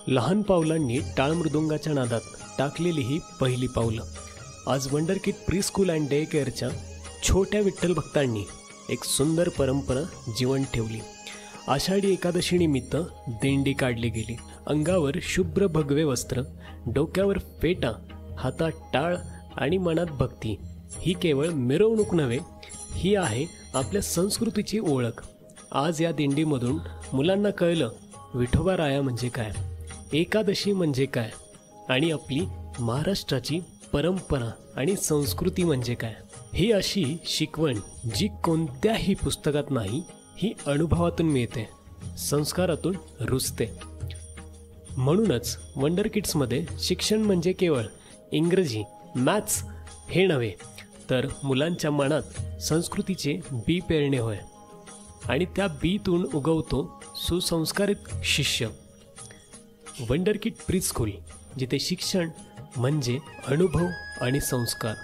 लहान पावलांनी टाळ मृदुंगाच्या नादात टाकलेली ही पहिली पावलं. आज वंडरकिड प्री स्कूल अँड डे केअरच्या छोट्या विठ्ठल भक्तांनी एक सुंदर परंपरा जिवंत ठेवली. आषाढी एकादशी निमित्त दिंडी काढली गेली. अंगावर शुभ्र भगवे वस्त्र, डोक्यावर फेटा, हातात टाळ आणि मनात भक्ती. ही केवळ मिरवणूक नव्हे, ही आहे आपल्या संस्कृतीची ओळख. आज या दिंडीमधून मुलांना कळलं विठोबा राया म्हणजे काय, एकादशी म्हणजे काय आणि आपली महाराष्ट्राची परंपरा आणि संस्कृती म्हणजे काय. ही अशी शिकवण जी कोणत्याही पुस्तकात नाही, ही अनुभवातून मिळते, संस्कारातून रुजते. म्हणूनच वंडर किड्समध्ये शिक्षण म्हणजे केवळ इंग्रजी, मॅथ्स हे नव्हे, तर मुलांच्या मनात संस्कृतीचे बी पेरणे होय आणि त्या बीतून उगवतो सुसंस्कारित शिष्य. वंडरकिड प्री स्कूल, जिथे शिक्षण म्हणजे अनुभव आणि संस्कार.